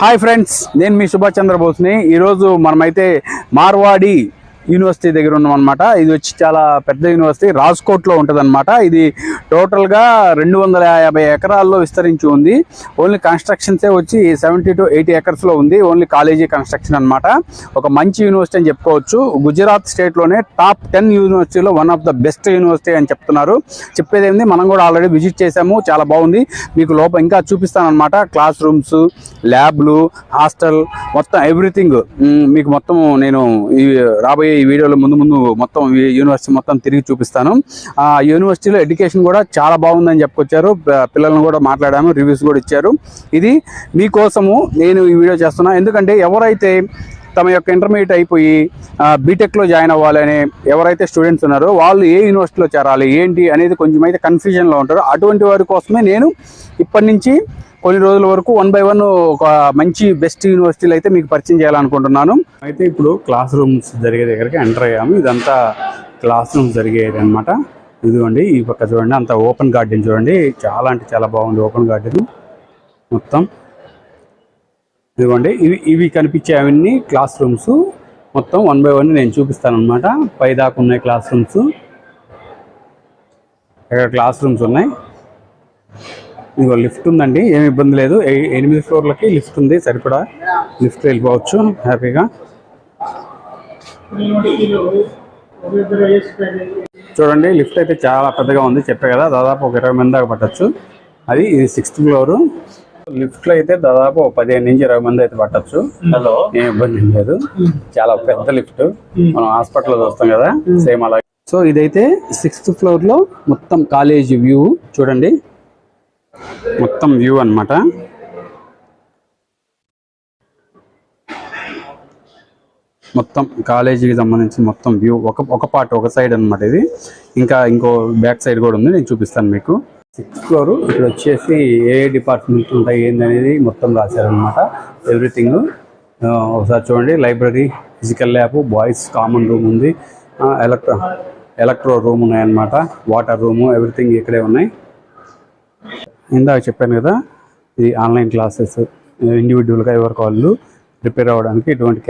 Hi friends, నేను మీ సుభాష్ చంద్రబోస్ని. ఈరోజు మనమైతే మార్వాడి యూనివర్సిటీ దగ్గర ఉన్నాం అనమాట. ఇది వచ్చి చాలా పెద్ద యూనివర్సిటీ, రాజ్కోట్లో ఉంటుంది అనమాట. ఇది టోటల్గా 250 ఎకరాల్లో విస్తరించి ఉంది. ఓన్లీ కన్స్ట్రక్షన్సే వచ్చి 70 to 80 ఎకర్స్లో ఉంది. ఓన్లీ కాలేజీ కన్స్ట్రక్షన్ అనమాట. ఒక మంచి యూనివర్సిటీ అని చెప్పుకోవచ్చు. గుజరాత్ స్టేట్లోనే టాప్ 10 యూనివర్సిటీలో one of the best university అని చెప్తున్నారు. చెప్పేది ఏంది, మనం కూడా ఆల్రెడీ విజిట్ చేసాము, చాలా బాగుంది. మీకు లోపల ఇంకా చూపిస్తాను అనమాట. క్లాస్ రూమ్స్, ల్యాబ్లు, హాస్టల్, మొత్తం ఎవ్రీథింగ్ మీకు మొత్తం నేను రాబోయే ఈ వీడియోలో ముందు మొత్తం యూనివర్సిటీ మొత్తం తిరిగి చూపిస్తాను. ఆ యూనివర్సిటీలో ఎడ్యుకేషన్ కూడా చాలా బాగుందని చెప్పుకొచ్చారు. పిల్లలను కూడా మాట్లాడాము, రివ్యూస్ కూడా ఇచ్చారు. ఇది మీకోసము నేను ఈ వీడియో చేస్తున్నా. ఎందుకంటే ఎవరైతే తమ యొక్క ఇంటర్మీడియట్ అయిపోయి బీటెక్లో జాయిన్ అవ్వాలని ఎవరైతే స్టూడెంట్స్ ఉన్నారో వాళ్ళు ఏ యూనివర్సిటీలో చేరాలి ఏంటి అనేది కొంచెం అయితే కన్ఫ్యూజన్లో ఉంటారు. అటువంటి వారి కోసమే నేను ఇప్పటి నుంచి కొన్ని రోజుల వరకు 1 by 1 ఒక మంచి బెస్ట్ యూనివర్సిటీలు అయితే మీకు పరిచయం చేయాలనుకుంటున్నాను. అయితే ఇప్పుడు క్లాస్ రూమ్స్ జరిగే దగ్గరికి ఎంటర్ అయ్యాము. ఇదంతా క్లాస్ రూమ్స్ జరిగేది అనమాట. ఇదిగోండి, ఈ పక్క చూడండి, అంత ఓపెన్ గార్డెన్ చూడండి, చాలా అంటే చాలా బాగుంది ఓపెన్ గార్డెన్ మొత్తం. ఇదిగోండి, ఇవి కనిపించే అవన్నీ క్లాస్ రూమ్స్. మొత్తం 1 by 1 నేను చూపిస్తాను అనమాట. పైదాకా ఉన్నాయి క్లాస్ రూమ్స్. ఇక్కడ క్లాస్ రూమ్స్ ఉన్నాయి. ఇదిగో లిఫ్ట్ ఉందండి, ఏమి ఇబ్బంది లేదు. 8 ఫ్లోర్లకి లిఫ్ట్ ఉంది, సరిపడా లిఫ్ట్ వెళ్ళిపోవచ్చు హ్యాపీగా. చూడండి, లిఫ్ట్ అయితే చాలా పెద్దగా ఉంది, చెప్పే కదా, దాదాపు ఒక 20 మంది దాకా పట్టచ్చు. ఇది 6th ఫ్లోరు. లిఫ్ట్లో అయితే దాదాపు 15 నుంచి 20 మంది అయితే పట్టచ్చు. ఏం ఇబ్బంది లేదు, చాలా పెద్ద లిఫ్ట్. మనం హాస్పిటల్లో చూస్తాం కదా, సేమ్ అలాగే. సో ఇదైతే 6th ఫ్లోర్లో మొత్తం కాలేజ్ వ్యూ చూడండి, మొత్తం వ్యూ అన్నమాట. మొత్తం కాలేజీకి సంబంధించిన మొత్తం వ్యూ ఒక పార్ట్, ఒక సైడ్ అనమాట. ఇది ఇంకో బ్యాక్ సైడ్ కూడా ఉంది, నేను చూపిస్తాను మీకు. 6th floor. ఇక్కడ వచ్చేసి ఏ డిపార్ట్మెంట్ ఉంటాయి ఏందనేది మొత్తం రాశారనమాట, ఎవ్రీథింగ్. ఒకసారి చూడండి, library, physical lab, boys common room ఉంది, ఎలక్ట్రో రూమ్ ఉన్నాయన్నమాట, వాటర్ రూము, ఎవ్రీథింగ్ ఇక్కడే ఉన్నాయి. ఇందాక చెప్పాను కదా, ఇది ఆన్లైన్ క్లాసెస్, ఇండివిజువల్గా ఎవరికి వాళ్ళు ప్రిపేర్ అవ్వడానికి ఇటువంటి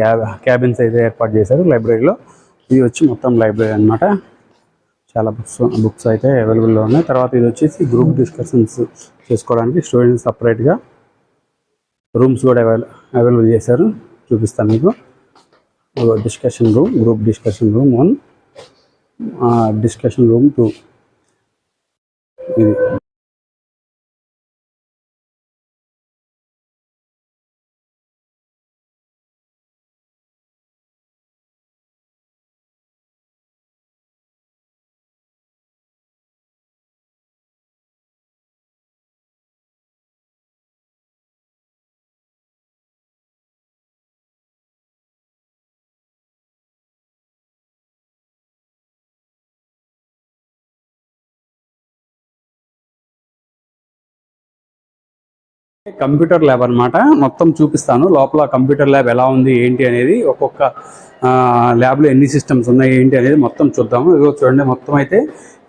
క్యాబిన్స్ అయితే ఏర్పాటు చేశారు లైబ్రరీలో. ఇది వచ్చి మొత్తం లైబ్రరీ అనమాట. చాలా బుక్స్ అయితే అవైలబుల్లో ఉన్నాయి. తర్వాత ఇది వచ్చేసి గ్రూప్ డిస్కషన్స్ చేసుకోవడానికి స్టూడెంట్స్ సపరేట్గా రూమ్స్ కూడా అవైలబుల్ చేశారు. చూపిస్తాను మీకు. Discussion room, group discussion room 1, discussion room 2. ఇది కంప్యూటర్ ల్యాబ్ అనమాట. మొత్తం చూపిస్తాను లోపల కంప్యూటర్ ల్యాబ్ ఎలా ఉంది ఏంటి అనేది, ఒక్కొక్క ల్యాబ్లో ఎన్ని సిస్టమ్స్ ఉన్నాయి ఏంటి అనేది మొత్తం చూద్దాము. ఇదిగో చూడండి, మొత్తం అయితే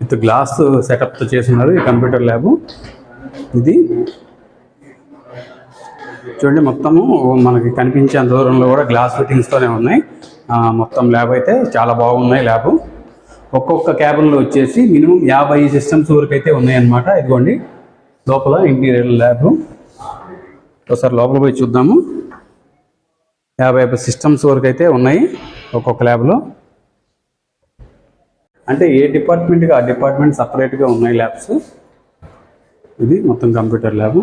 విత్ గ్లాస్ సెటప్తో చేస్తున్నారు ఈ కంప్యూటర్ ల్యాబ్. ఇది చూడండి, మొత్తము మనకి కనిపించే దూరంలో కూడా గ్లాస్ ఫిట్టింగ్స్తోనే ఉన్నాయి. మొత్తం ల్యాబ్ అయితే చాలా బాగున్నాయి ల్యాబ్. ఒక్కొక్క క్యాబిన్లో వచ్చేసి మినిమం 50 సిస్టమ్స్ వరకు అయితే ఉన్నాయన్నమాట. ఇదిగోండి లోపల ఇంటీరియర్ ల్యాబ్. ఒకసారి లోపల పోయి చూద్దాము. 50 సిస్టమ్స్ వరకు అయితే ఉన్నాయి ఒక్కొక్క ల్యాబ్లో. అంటే ఏ డిపార్ట్మెంట్కి ఆ డిపార్ట్మెంట్ సపరేట్గా ఉన్నాయి ల్యాబ్స్. ఇది మొత్తం కంప్యూటర్ ల్యాబ్.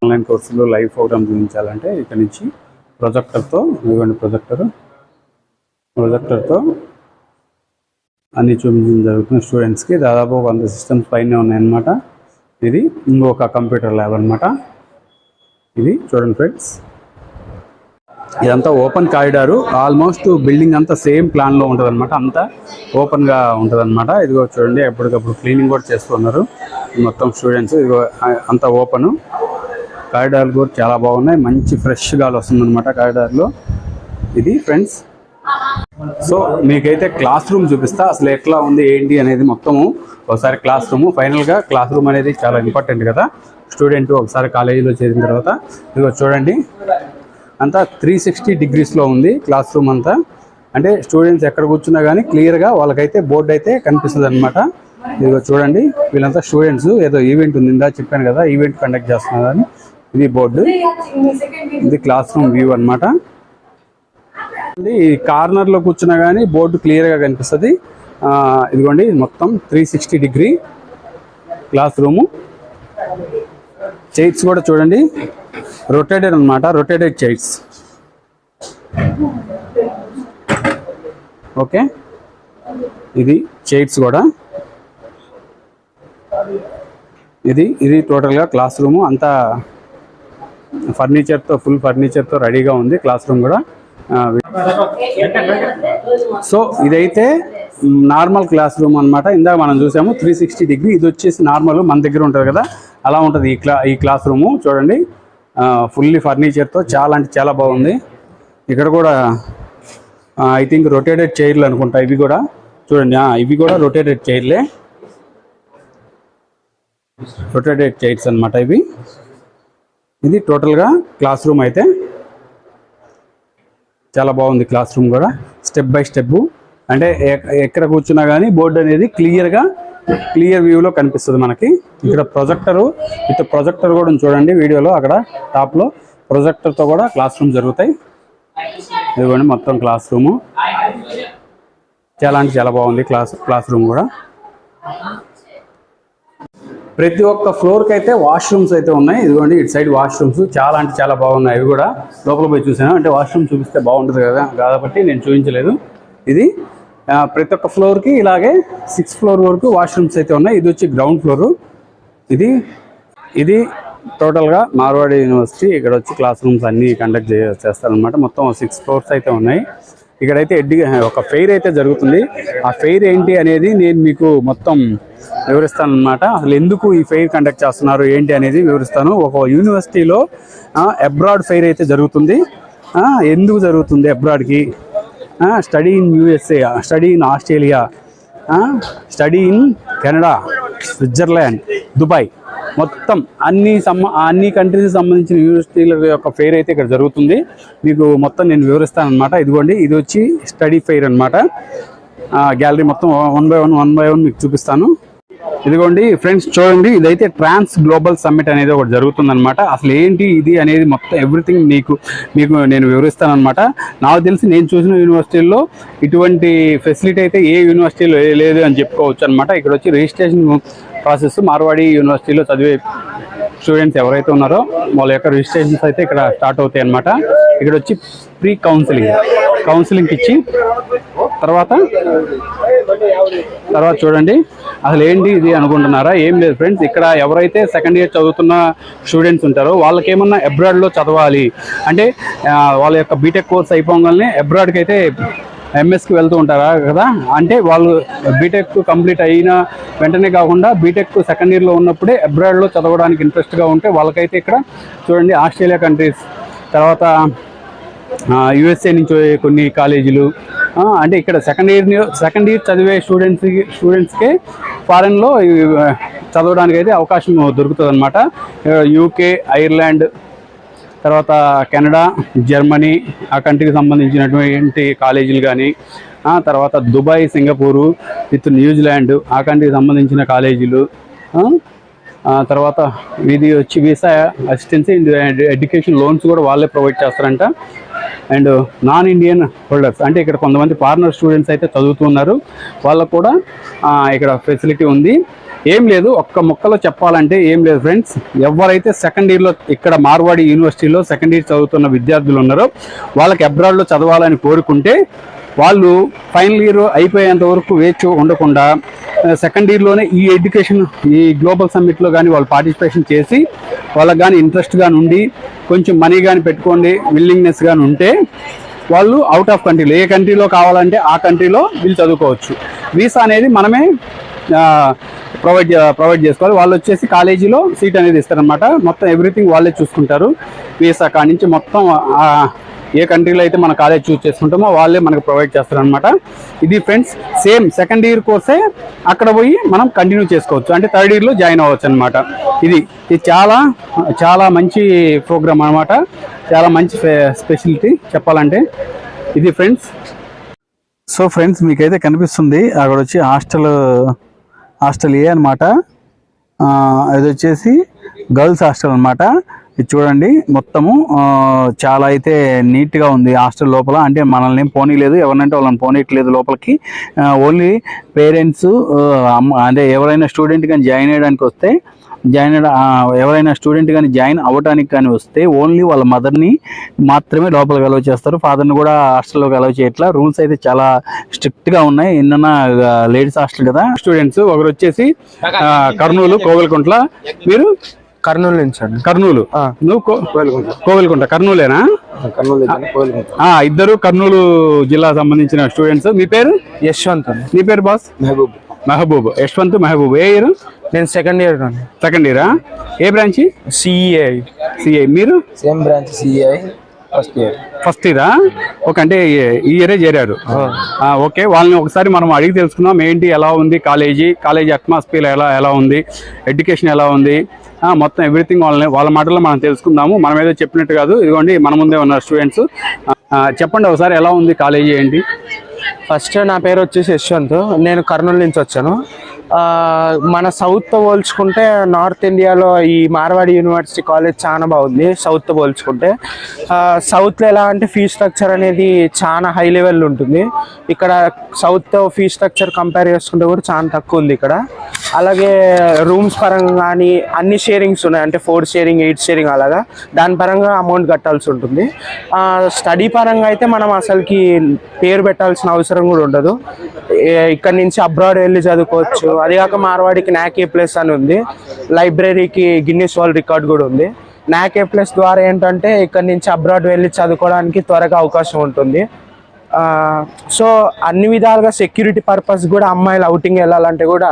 ఆన్లైన్ కోర్సులో లైవ్ ప్రోగ్రామ్ చూపించాలంటే ఇక్కడ నుంచి ప్రొజెక్టర్తో, ఇవ్వండి ప్రొజెక్టర్తో అన్ని చూపించడం జరుగుతుంది స్టూడెంట్స్కి. దాదాపు 100 సిస్టమ్స్ పైన ఉన్నాయన్నమాట. ఇది ఇంకొక కంప్యూటర్ ల్యాబ్ అనమాట. ఇది చూడండి ఫ్రెండ్స్, ఇదంతా ఓపెన్ కారిడారు. ఆల్మోస్ట్ బిల్డింగ్ అంతా సేమ్ ప్లాన్లో ఉంటుంది అనమాట, అంతా ఓపెన్గా ఉంటుంది అనమాట. ఇదిగో చూడండి, ఎప్పటికప్పుడు క్లీనింగ్ కూడా చేస్తున్నారు మొత్తం స్టూడెంట్స్. ఇదిగో అంతా ఓపెను. కారిడార్లు కూడా చాలా బాగున్నాయి, మంచి ఫ్రెష్ గాలి వస్తుంది అనమాట కారిడార్లో. ఇది ఫ్రెండ్స్ సో మీకైతే క్లాస్ రూమ్ చూపిస్తా, అసలు ఎట్లా ఉంది ఏంటి అనేది మొత్తము ఒకసారి క్లాస్ రూమ్. ఫైనల్గా క్లాస్ రూమ్ అనేది చాలా ఇంపార్టెంట్ కదా స్టూడెంట్ ఒకసారి కాలేజీలో చేరిన తర్వాత. ఇదిగో చూడండి, అంతా 360 డిగ్రీస్లో ఉంది క్లాస్ రూమ్ అంతా. అంటే స్టూడెంట్స్ ఎక్కడ కూర్చున్నా కానీ క్లియర్గా వాళ్ళకైతే బోర్డు అయితే కనిపిస్తుంది అనమాట. ఇదిగో చూడండి, వీళ్ళంతా స్టూడెంట్స్, ఏదో ఈవెంట్ ఉంది, ఇందా చెప్పాను కదా ఈవెంట్ కండక్ట్ చేస్తున్నారని. ఇది బోర్డు, ఇది క్లాస్ రూమ్ వ్యూ అనమాట. ఈ కార్నర్లో కూర్చున్నా కానీ బోర్డు క్లియర్గా కనిపిస్తుంది. ఇదిగోండి మొత్తం 360 డిగ్రీ క్లాస్ రూము. చైర్స్ కూడా చూడండి రొటేటెడ్ అనమాట, రొటేటెడ్ చైర్స్. ఓకే, ఇది చైర్స్ కూడా. ఇది టోటల్గా క్లాస్ రూము అంతా ఫర్నిచర్తో, ఫుల్ ఫర్నిచర్తో రెడీగా ఉంది క్లాస్ రూమ్ కూడా. సో ఇదైతే నార్మల్ క్లాస్ రూమ్ అనమాట. ఇందాక మనం చూసాము 360 డిగ్రీ, ఇది వచ్చేసి నార్మల్ మన దగ్గర ఉంటుంది కదా అలా ఉంటుంది ఈ క్లాస్ రూము. చూడండి ఫుల్లీ ఫర్నిచర్తో చాలా అంటే చాలా బాగుంది. ఇక్కడ కూడా ఐ థింక్ రొటేటెడ్ చైర్లు అనుకుంటా ఇవి కూడా. చూడండి ఇవి కూడా రొటేటెడ్ చైర్లే, రొటేటెడ్ చైర్స్ అనమాట ఇవి. ఇది టోటల్గా క్లాస్ రూమ్ అయితే చాలా బాగుంది. క్లాస్ రూమ్ కూడా స్టెప్ బై స్టెప్, అంటే ఎక్కడ కూర్చున్నా కానీ బోర్డు అనేది క్లియర్ వ్యూలో కనిపిస్తుంది మనకి. ఇక్కడ ప్రొజెక్టర్ కూడా చూడండి వీడియోలో, అక్కడ టాప్లో ప్రొజెక్టర్తో కూడా క్లాస్ రూమ్ జరుగుతాయి. ఇదిగోండి మొత్తం క్లాస్ రూము చాలా అంటే చాలా బాగుంది క్లాస్ రూమ్ కూడా. ప్రతి ఒక్క ఫ్లోర్కి అయితే వాష్రూమ్స్ అయితే ఉన్నాయి. ఇదిగోండి ఇటు సైడ్ వాష్రూమ్స్ చాలా అంటే చాలా బాగున్నాయి. అవి కూడా లోపల పోయి చూసాను, అంటే వాష్రూమ్ చూపిస్తే బాగుంటుంది కదా కాబట్టి నేను చూపించలేదు. ఇది ప్రతి ఒక్క ఫ్లోర్కి ఇలాగే 6th ఫ్లోర్ వరకు వాష్రూమ్స్ అయితే ఉన్నాయి. ఇది వచ్చి గ్రౌండ్ ఫ్లోరు. ఇది టోటల్గా మార్వాడి యూనివర్సిటీ. ఇక్కడ వచ్చి క్లాస్ రూమ్స్ అన్నీ కండక్ట్ చేస్తారనమాట. మొత్తం 6 ఫ్లోర్స్ అయితే ఉన్నాయి. ఇక్కడైతే ఒక ఫెయిర్ అయితే జరుగుతుంది. ఆ ఫెయిర్ ఏంటి అనేది నేను మీకు మొత్తం వివరిస్తాను అనమాట. అసలు ఎందుకు ఈ ఫెయిర్ కండక్ట్ చేస్తున్నారు ఏంటి అనేది వివరిస్తాను. ఒక యూనివర్సిటీలో అబ్రాడ్ ఫెయిర్ అయితే జరుగుతుంది. ఎందుకు జరుగుతుంది అబ్రాడ్కి? Study in USA, study in Australia, study in Canada, Switzerland, Dubai, మొత్తం అన్ని కంట్రీస్కి సంబంధించిన యూనివర్సిటీల యొక్క ఫెయిర్ అయితే ఇక్కడ జరుగుతుంది. మీకు మొత్తం నేను వివరిస్తాను అనమాట. ఇదిగోండి ఇది వచ్చి స్టడీ ఫెయిర్ అనమాట. గ్యాలరీ మొత్తం వన్ బై వన్ మీకు చూపిస్తాను. ఇదిగోండి ఫ్రెండ్స్ చూడండి, ఇదైతే ట్రాన్స్ గ్లోబల్ సమ్మిట్ అనేది ఒకటి జరుగుతుందన్నమాట. అసలు ఏంటి ఇది అనేది మొత్తం ఎవ్రీథింగ్ మీకు నేను వివరిస్తాను అనమాట. నాకు తెలిసి నేను చూసిన యూనివర్సిటీల్లో ఇటువంటి ఫెసిలిటీ అయితే ఏ యూనివర్సిటీలో లేదు అని చెప్పుకోవచ్చు అనమాట. ఇక్కడ వచ్చి రిజిస్ట్రేషన్ ప్రాసెస్ మార్వాడి యూనివర్సిటీలో చదివే స్టూడెంట్స్ ఎవరైతే ఉన్నారో వాళ్ళ యొక్క రిజిస్ట్రేషన్స్ అయితే ఇక్కడ స్టార్ట్ అవుతాయి అనమాట. ఇక్కడ వచ్చి ప్రీ కౌన్సిలింగ్ ఇచ్చి తర్వాత చూడండి అసలు ఏంటి ఇది అనుకుంటున్నారా? ఏం లేదు ఫ్రెండ్స్, ఇక్కడ ఎవరైతే సెకండ్ ఇయర్ చదువుతున్న స్టూడెంట్స్ ఉంటారో వాళ్ళకి ఏమన్నా అబ్రాడ్లో చదవాలి అంటే వాళ్ళ యొక్క బీటెక్ కోర్స్ అయిపోగానే అబ్రాడ్కి అయితే ఎంఎస్కి వెళ్తూ ఉంటారా కదా, అంటే వాళ్ళు బీటెక్ కంప్లీట్ అయిన వెంటనే కాకుండా బీటెక్ సెకండ్ ఇయర్లో ఉన్నప్పుడే అబ్రాడ్లో చదవడానికి ఇంట్రెస్ట్గా ఉంటే వాళ్ళకైతే ఇక్కడ చూడండి ఆస్ట్రేలియా కంట్రీస్, తర్వాత USA నుంచి కొన్ని కాలేజీలు, అంటే ఇక్కడ సెకండ్ ఇయర్ చదివే స్టూడెంట్స్కే ఫారెన్లో చదవడానికి అయితే అవకాశం దొరుకుతుంది అనమాట. UK, ఐర్లాండ్, తర్వాత కెనడా, జర్మనీ ఆ కంట్రీకి సంబంధించినటువంటి కాలేజీలు కానీ, తర్వాత దుబాయ్, సింగపూరు విత్ న్యూజిలాండ్ ఆ కంట్రీకి సంబంధించిన కాలేజీలు, తర్వాత ఇది వచ్చి వీసా అసిస్టెన్సీ ఎడ్యుకేషన్ లోన్స్ కూడా వాళ్ళే ప్రొవైడ్ చేస్తారంట. అండ్ నాన్ ఇండియన్ హోల్డర్స్ అంటే ఇక్కడ కొంతమంది ఫారినర్ స్టూడెంట్స్ అయితే చదువుతున్నారు, వాళ్ళకు కూడా ఇక్కడ ఫెసిలిటీ ఉంది. ఏం లేదు, ఒక్క ముక్కలో చెప్పాలంటే ఏం లేదు ఫ్రెండ్స్, ఎవరైతే సెకండ్ ఇయర్లో ఇక్కడ మార్వాడి యూనివర్సిటీలో సెకండ్ ఇయర్ చదువుతున్న విద్యార్థులు ఉన్నారో వాళ్ళకి అబ్రాడ్లో చదవాలని కోరుకుంటే వాళ్ళు ఫైనల్ ఇయర్ అయిపోయేంత వరకు వేచి ఉండకుండా సెకండ్ ఇయర్లోనే ఈ ఎడ్యుకేషన్ ఈ గ్లోబల్ సమ్మిట్లో కానీ వాళ్ళు పార్టిసిపేషన్ చేసి వాళ్ళకి కానీ ఇంట్రెస్ట్ కానీ ఉండి కొంచెం మనీ కానీ పెట్టుకోండి విల్లింగ్నెస్ కానీ ఉంటే వాళ్ళు అవుట్ ఆఫ్ కంట్రీలో ఏ కంట్రీలో కావాలంటే ఆ కంట్రీలో వీళ్ళు చదువుకోవచ్చు. వీసా అనేది మనమే ప్రొవైడ్ చేసుకోవాలి. వాళ్ళు వచ్చేసి కాలేజీలో సీట్ అనేది ఇస్తారనమాట. మొత్తం ఎవ్రీథింగ్ వాళ్ళే చూసుకుంటారు. వీసా కాడి నుంచి మొత్తం ఏ కంట్రీలో అయితే మన కాలేజ్ చూస్ చేసుకుంటామో వాళ్ళే మనకు ప్రొవైడ్ చేస్తారనమాట. ఇది ఫ్రెండ్స్ సేమ్ సెకండ్ ఇయర్ కోర్సే అక్కడ పోయి మనం కంటిన్యూ చేసుకోవచ్చు, అంటే థర్డ్ ఇయర్లో జాయిన్ అవ్వచ్చు అనమాట. ఇది చాలా చాలా మంచి ప్రోగ్రామ్ అనమాట, చాలా మంచి స్పెషాలిటీ చెప్పాలంటే. ఇది ఫ్రెండ్స్. సో ఫ్రెండ్స్ మీకైతే కనిపిస్తుంది అక్కడ వచ్చి హాస్టల్ ఏ అనమాట. ఇది వచ్చేసి గర్ల్స్ హాస్టల్ అనమాట. ఇది చూడండి మొత్తము చాలా అయితే నీట్గా ఉంది హాస్టల్ లోపల. అంటే మనల్ని ఏం పోనీలేదు, ఎవరినంటే వాళ్ళని పోనీయట్లేదు లోపలికి. ఓన్లీ పేరెంట్స్ అంటే ఎవరైనా స్టూడెంట్ కానీ జాయిన్ అయ్యడానికి వస్తే ఎవరైనా స్టూడెంట్ కానీ జాయిన్ అవ్వడానికి కానీ వస్తే ఓన్లీ వాళ్ళ మదర్ని మాత్రమే లోపలికి అలౌ చేస్తారు, ఫాదర్ని కూడా హాస్టల్లోకి అలౌ చేయట్లా. రూల్స్ అయితే చాలా స్ట్రిక్ట్గా ఉన్నాయి. నిన్న లేడీస్ హాస్టల్ కదా. స్టూడెంట్స్ ఒకరు వచ్చేసి కర్నూలు కోవెలకుంట్ల, మీరు కర్నూలు నుంచి అండి. కర్నూలు, నువ్వు కోవెలకుంట. కర్నూలేనా? ఇద్దరు కర్నూలు జిల్లా సంబంధించిన స్టూడెంట్స్. మీ పేరు? యశ్వంత్ అండి. నీ పేరు బాస్? మెహబూబ్. యశ్వంత్ మెహబూబ్. ఏ ఇయర్? నేను సెకండ్ ఇయర్ అండి. సెకండ్ ఇయరా? ఏ బ్రాంచ్? సిఐ. మీరు? సేమ్ బ్రాంచ్ సిఐ, ఫస్ట్ ఇయరా? ఓకే, అంటే ఈ ఇయరే చేరారు. ఓకే, వాళ్ళని ఒకసారి మనం అడిగి తెలుసుకుందాం ఏంటి, ఎలా ఉంది కాలేజీ అట్మాస్ఫియర్ ఎలా ఉంది, ఎడ్యుకేషన్ ఎలా ఉంది, మొత్తం ఎవ్రీథింగ్ వాళ్ళ మాటల్లో మనం తెలుసుకుందాము. మనం ఏదో చెప్పినట్టు కాదు. ఇదిగోండి మన ముందే ఉన్నారు స్టూడెంట్స్. చెప్పండి ఒకసారి ఎలా ఉంది కాలేజీ ఏంటి? ఫస్ట్ నా పేరు వచ్చేసి యశ్వంత్, నేను కర్నూలు నుంచి వచ్చాను. మన సౌత్తో పోల్చుకుంటే నార్త్ ఇండియాలో ఈ మార్వాడి యూనివర్సిటీ కాలేజ్ చాలా బాగుంది సౌత్తో పోల్చుకుంటే. సౌత్లో ఎలా అంటే ఫీ స్ట్రక్చర్ అనేది చాలా హై లెవెల్ ఉంటుంది. ఇక్కడ సౌత్తో ఫీ స్ట్రక్చర్ కంపేర్ చేసుకుంటే కూడా చాలా తక్కువ ఉంది ఇక్కడ. అలాగే రూమ్స్ పరంగా కానీ అన్ని షేరింగ్స్ ఉన్నాయి, అంటే 4 షేరింగ్ 8 షేరింగ్ అలాగా. దాని పరంగా అమౌంట్ కట్టాల్సి ఉంటుంది. స్టడీ పరంగా అయితే మనం అసలుకి పేరు పెట్టాల్సిన అవసరం కూడా ఉండదు. ఇక్కడ నుంచి అబ్రాడ్ వెళ్ళి చదువుకోవచ్చు. అది కాక మార్వాడికి NAC A+ అని ఉంది. లైబ్రరీకి గిన్నిస్ వరల్డ్ రికార్డ్ కూడా ఉంది. NAC A+ ద్వారా ఏంటంటే ఇక్కడ నుంచి అబ్రాడ్ వెళ్ళి చదువుకోవడానికి త్వరగా అవకాశం ఉంటుంది. సో అన్ని విధాలుగా సెక్యూరిటీ పర్పస్ కూడా అమ్మాయిలు అవుటింగ్ వెళ్ళాలంటే కూడా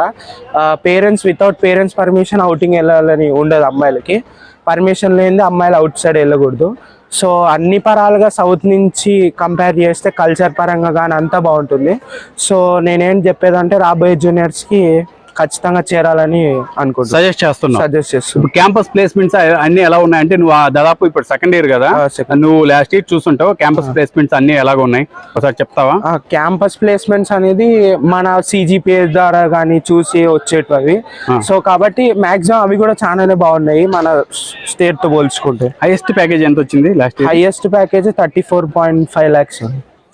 వితౌట్ పేరెంట్స్ పర్మిషన్ అవుటింగ్ వెళ్ళాలని ఉండదు. అమ్మాయిలకి పర్మిషన్ లేనిది అమ్మాయిలు అవుట్ సైడ్ వెళ్ళకూడదు. సో అన్ని పరాలుగా సౌత్ నుంచి కంపేర్ చేస్తే కల్చర్ పరంగా కానీ అంతా బాగుంటుంది. సో నేనేం చెప్పేదంటే రాబోయే జూనియర్స్కి ఖచ్చితంగా చేరాలని అనుకుంటున్నాను. సజెస్ట్ చేస్తున్నాను. క్యాంపస్ ప్లేస్మెంట్స్ అన్ని ఎలా ఉన్నాయంటే నువ్వు దాదాపు ఇప్పుడు సెకండ్ ఇయర్ కదా, నువ్వు లాస్ట్ ఇయర్ చూస్తుంటావు. క్యాంపస్ ప్లేస్మెంట్స్ అన్ని ఎలాగ ఉన్నాయి ఒకసారి చెప్తావా? క్యాంపస్ ప్లేస్మెంట్స్ అనేది మన CGPA ద్వారా కానీ చూసి వచ్చేటివి. సో కాబట్టి మాక్సిమం అవి కూడా చాలానే బాగున్నాయి మన స్టేట్ తో పోల్చుకుంటే. హైయెస్ట్ ప్యాకేజ్ ఎంత వచ్చింది last year? Highest package 34.5 lakhs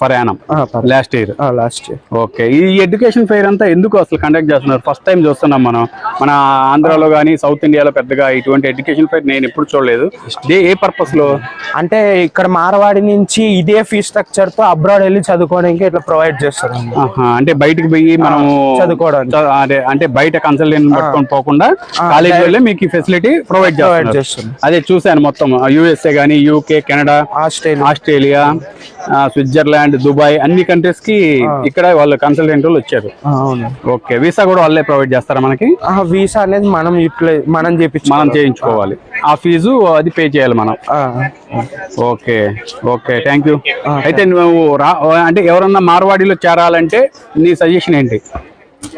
per annum last year. Okay, ఈ ఎడ్యుకేషన్ ఫెయిర్ అంతా ఎందుకు అసలు కండక్ట్ చేస్తున్నారు? ఫస్ట్ టైం చూస్తున్నాం మనం. మన ఆంధ్రాలో కానీ సౌత్ ఇండియాలో పెద్దగా ఇటువంటి ఎడ్యుకేషన్ ఫెయిర్ నేను ఎప్పుడు చూడలేదు. ఏ పర్పస్ లో అంటే ఇక్కడ మార్వాడి నుంచి ఇదే ఫీ స్ట్రక్చర్ తో అబ్రాడ్ వెళ్ళి చదువుకోవడానికి ఇట్లా ప్రొవైడ్ చేస్తారు. అంటే బయటకు పోయి మనం చదువుకోవడానికి, అంటే బయట కన్సల్టెంట్ పట్టుకొని పోకుండా కాలేజ్ వెళ్ళి మీకు ఈ ఫెసిలిటీ ప్రొవైడ్ చేస్తారు. అదే చూసాను మొత్తం USA కానీ UK, Canada, Australia, Switzerland, Dubai అన్ని కంట్రీస్ కి ఇక్కడ వాళ్ళు కన్సల్టెంట్ వాళ్ళు వచ్చారు. ఓకే, వీసా కూడా వాళ్ళే ప్రొవైడ్ చేస్తారా మనకి? వీసా అనేది మనం చేయించుకోవాలి. ఆ ఫీజు అది పే చేయాలి మనం. Okay, thank you. అయితే నువ్వు అంటే ఎవరన్నా మార్వాడిలో చేరాలంటే నీ సజెషన్ ఏంటి?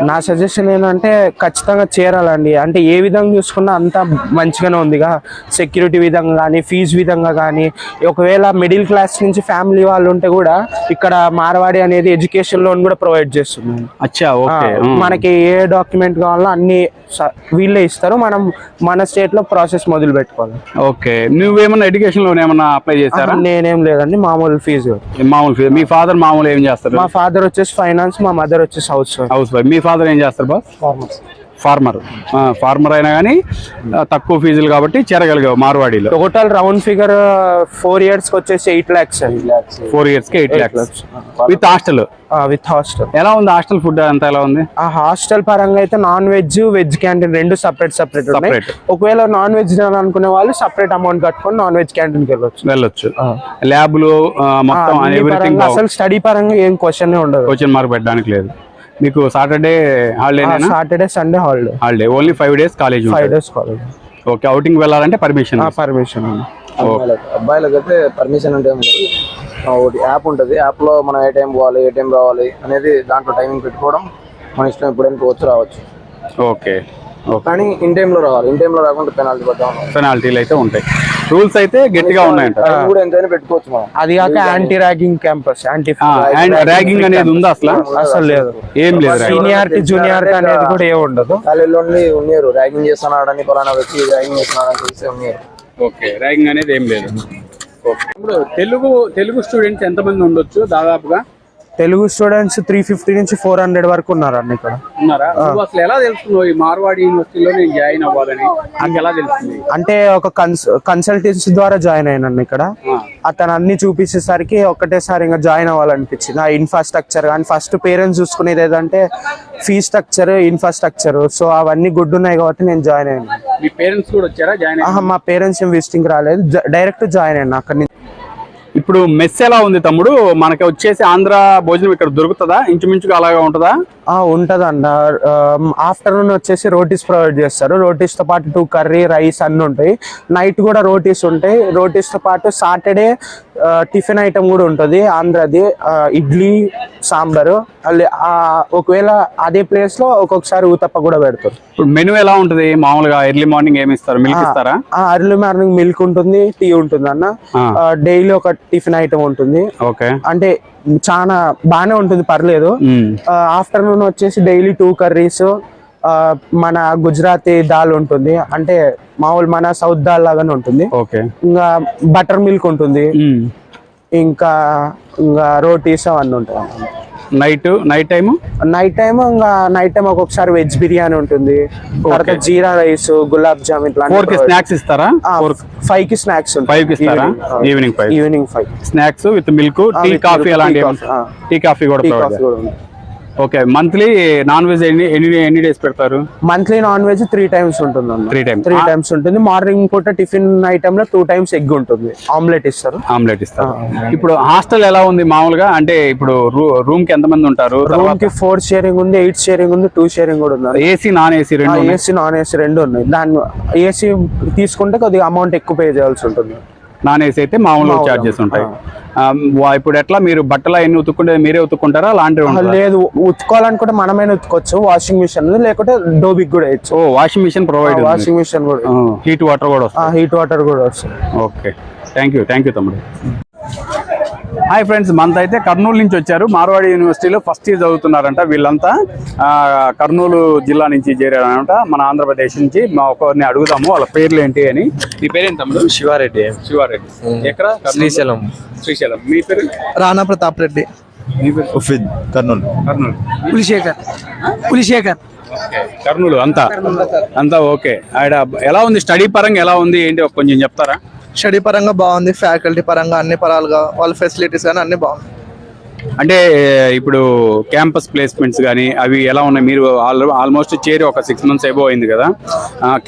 నా సజెషన్ ఏంటంటే ఖచ్చితంగా చేరాలండి. అంటే ఏ విధంగా చూసుకున్నా అంతా మంచిగానే ఉందిగా. సెక్యూరిటీ విధంగా కానీ ఫీజు విధంగా కానీ. ఒకవేళ మిడిల్ క్లాస్ నుంచి ఫ్యామిలీ వాళ్ళు ఉంటే కూడా ఇక్కడ మార్వాడి అనేది ఎడ్యుకేషన్ లోన్ కూడా ప్రొవైడ్ చేస్తుంది. అచ్చా, ఓకే. మనకి ఏ డాక్యుమెంట్ కావాలో అన్ని వీళ్ళే ఇస్తారు. మనం మన స్టేట్ లో ప్రాసెస్ మొదలు పెట్టుకోవాలి. ఓకే, నువ్వేమన్నా ఎడ్యుకేషన్ లోన్ ఏమన్నా అప్లై చేశారా? నేనేం లేదండి, మామూలు ఫీజు. మీ ఫాదర్ మామూలు ఏం చేస్తారు? మా ఫాదర్ వచ్చేసి ఫైనాన్స్, మా మదర్ వచ్చేసి హౌస్ వైఫ్. మీ ఫాదర్ ఏం చేస్తారు బాస్? ఫార్మర్ అయినా కానీ తక్కువ ఫీజులు కాబట్టి చేరగలిగావు మార్వాడిలో. టోటల్ రౌండ్ ఫిగర్ 4 years కి వచ్చేసి 8 lakhs. 4 years కి 8 lakhs విత్ హాస్టల్. ఎలా ఉంది హాస్టల్ ఫుడ్ అంతా? ఎలా ఉంది? ఆ హాస్టల్ పరంగా అయితే వెజ్ క్యాంటీన్ రెండు సపరేట్ ఉన్నాయి. ఒకవేళ నాన్ వెజ్ అనుకునే వాళ్ళు సపరేట్ అమౌంట్ కట్టుకొని నాన్ వెజ్ క్యాంటీన్ కి వెళ్ళొచ్చు. ల్యాబ్లు మొత్తం ఎవ్రీథింగ్. అసలు స్టడీ పరంగా ఏం క్వశ్చన్ ఉండదు, క్వశ్చన్ మార్క్ పెట్టడానికి లేదు. మీకు Saturday holiday? Saturday Sunday holiday. Only 5 days college. Okay, outing వెళ్ళాలంటే పర్మిషన్. పర్మిషన్ ఉంది. అబ్బాయిలకు అయితే పర్మిషన్ అంటే ఏం లేదు. ఒకటి యాప్ ఉంటుంది, యాప్లో మనం ఏ టైం పోవాలి ఏ టైం రావాలి అనేది దాంట్లో టైమింగ్ పెట్టుకోవడం మన ఇష్టం, ఎప్పుడైనా పోవచ్చు రావచ్చు. ఓకే, కానీ ఇన్ టైంలో రావాలి, ఇన్ టైంలో రాకుండా పెనాల్టీ పడతాం. పెనాల్టీలు అయితే ఉంటాయి, రూల్స్ అయితే గట్టిగా ఉన్నాయంట. టైం కూడా ఎంతైనా పెట్టుకోవచ్చు మనం. అది కాక anti ragging campus, anti ragging అనేది ఉందా అసలు? అసలు లేదు, ఏం లేదు. సీనియారిటీ జూనియారిటీ అనేది కూడా ఏమి ఉండదు. కాలేజీలో ఉన్నారు ర్యాగింగ్ చేస్తున్నాడని, పలానా వ్యక్తి ర్యాగింగ్ చేస్తున్నాడని తెలిసి ఉన్నారు. ఓకే, ర్యాగింగ్ అనేది ఏం లేదు. ఇప్పుడు తెలుగు స్టూడెంట్స్ ఎంతమంది ఉండొచ్చు దాదాపుగా? తెలుగు స్టూడెంట్స్ 350 నుంచి 400 వరకు ఉన్నారండి ఇక్కడ. ఉన్నారా? అసలు ఎలా తెలుస్తుంది ఈ మార్వాడి యూనివర్సిటీలో నేను జాయిన్ అవ్వాలని నాకు ఎలా తెలుస్తుంది? అంటే ఒక కన్సల్టెన్సీ ద్వారా జాయిన్ అయినాను ఇక్కడ. అతను అన్ని చూపించేసరికి ఒక్కటేసారి ఇంకా జాయిన్ అవ్వాలనిపించింది. ఆ ఇన్ఫ్రాస్ట్రక్చర్ కానీ ఫస్ట్ పేరెంట్స్ చూసుకునేది ఏదంటే ఫీ స్ట్రక్చర్, ఇన్ఫ్రాస్ట్రక్చర్, సో అవన్నీ గుడ్ ఉన్నాయి కాబట్టి నేను జాయిన్ అయ్యాను. మీ పేరెంట్స్ కూడా వచ్చారా జాయిన్? మా పేరెంట్స్ ఏం విజిటింగ్ రాలేదు, డైరెక్ట్ జాయిన్ అయ్యాను అక్కడి నుంచి. ఇప్పుడు మెస్ ఎలా ఉంది తమ్ముడు? మనకి వచ్చేసి ఆంధ్ర భోజనం ఇక్కడ దొరుకుతుందా? ఇంచుమించుగా అలాగా ఉంటుందా? ఉంటదండి. ఆఫ్టర్నూన్ వచ్చేసి రోటీస్ ప్రొవైడ్ చేస్తారు. రోటీస్ తో పాటు 2 కర్రీ, రైస్ అన్ని ఉంటాయి. నైట్ కూడా రోటీస్ ఉంటాయి. రోటీస్ తో పాటు సాటర్డే టిఫిన్ ఐటమ్ కూడా ఉంటుంది ఆంధ్రది, ఇడ్లీ సాంబారు. ఒకవేళ అదే ప్లేస్ లో ఒక్కొక్కసారి ఊతప్ప కూడా పెడతారు. ఇప్పుడు మెనూ ఎలా ఉంటుంది మామూలుగా? ఎర్లీ మార్నింగ్ ఏమి ఇస్తారు? మిల్క్ ఇస్తారా? ఎర్లీ మార్నింగ్ మిల్క్ ఉంటుంది, టీ ఉంటుంది అన్న. డైలీ ఒక టిఫిన్ ఐటమ్ ఉంటుంది. ఓకే, అంటే చాలా బానే ఉంటుంది, పర్లేదు. ఆఫ్టర్నూన్ వచ్చేసి డైలీ 2 కర్రీస్, మన గుజరాతీ దాల్ ఉంటుంది, అంటే మామూలు మన సౌత్ దాల్ లాగానే ఉంటుంది. ఓకే, ఇంకా బటర్ మిల్క్ ఉంటుంది, ఇంకా రోటీస్ అవన్నీ ఉంటాయి. నైట్ టైమ్ ఇంకా నైట్ టైం ఒక్కొక్కసారి వెజ్ బిర్యానీ ఉంటుంది, తర్వాత జీరా రైస్, గులాబ్ జామ్ ఇట్లా. 4 కి స్నాక్స్ ఇస్తారా? 5 కి స్నాక్స్ ఉంటాయి. 5 కి ఇస్తారా? Evening 5 snacks with milk, tea, coffee అలాంటి. టీ కాఫీ కూడా. ఓకే, మంత్లీ నాన్ వెజ్ ఎన్ని డేస్ పెడతారు? మంత్లీ నాన్ వెజ్ 3 టైమ్స్ ఉంటుంది. 3 టైమ్స్ ఉంటుంది. మార్నింగ్ పూట టిఫిన్ ఐటమ్ లో 2 టైమ్స్ ఎగ్ ఉంటుంది, ఆమ్లెట్ ఇస్తారు. ఇప్పుడు హాస్టల్ ఎలా ఉంది మామూలుగా? అంటే ఇప్పుడు రూమ్ కి ఎంత మంది ఉంటారు? రూమ్ కి 4 షేరింగ్ ఉంది, 8 షేరింగ్ ఉంది, 2 షేరింగ్ కూడా ఉంది. ఏసీ నాన్ ఏసీ రెండు? ఏసీ నాన్ ఏసీ రెండు ఉన్నాయి. దాన్ని ఏసీ తీసుకుంటే కొద్దిగా అమౌంట్ ఎక్కువ పే చేయాల్సి ఉంటుంది. నాన్ ఏసీ అయితే మామూలు చార్జెస్ ఉంటాయి. ఇప్పుడు ఎట్లా మీరు బట్టలు ఎన్ని ఉతుక్కుంటే మీరే ఉతుక్కుంటారా? లాండ్రీ లేదు, ఉతుకోవాలనుకుంటే మనమైనా ఉతుకోవచ్చు. వాషింగ్ మిషన్ ఉంది, లేకుంటే డోబిక్ కూడా వేయచ్చు. Washing machine provide? Washing machine కూడా, హీట్ వాటర్ కూడా వస్తుంది. హీట్ వాటర్ కూడా వస్తుంది. ఓకే, థ్యాంక్ యూ తమ్ముడు. హాయ్ ఫ్రెండ్స్, మనతో అయితే కర్నూలు నుంచి వచ్చారు. మార్వాడి యూనివర్సిటీలో ఫస్ట్ ఇయర్ చదువుతున్నారంట వీళ్ళంతా. కర్నూలు జిల్లా నుంచి చేరారంట, మన ఆంధ్రప్రదేశ్ నుంచి. మా ఒకరిని అడుగుదాము వాళ్ళ పేర్లు ఏంటి అని. మీ పేరేంటి తమ్ముడు? శివారెడ్డి. ఎక్కడ? శ్రీశైలం. మీ పేరు? రాణా ప్రతాప్ రెడ్డి. కర్నూలు. పులిశేఖర్. కర్నూలు అంతా ఓకే. ఆడ ఎలా ఉంది స్టడీ పరంగా? ఎలా ఉంది ఏంటి కొంచెం చెప్తారా? స్టడీ పరంగా బాగుంది, ఫ్యాకల్టీ పరంగా అన్ని పరాలుగా వాళ్ళ ఫెసిలిటీస్ కానీ అన్ని బాగుంది. అంటే ఇప్పుడు క్యాంపస్ ప్లేస్మెంట్స్ కానీ అవి ఎలా ఉన్నాయి? మీరు ఆల్మోస్ట్ చేరి ఒక 6 months ఎబో అయింది కదా,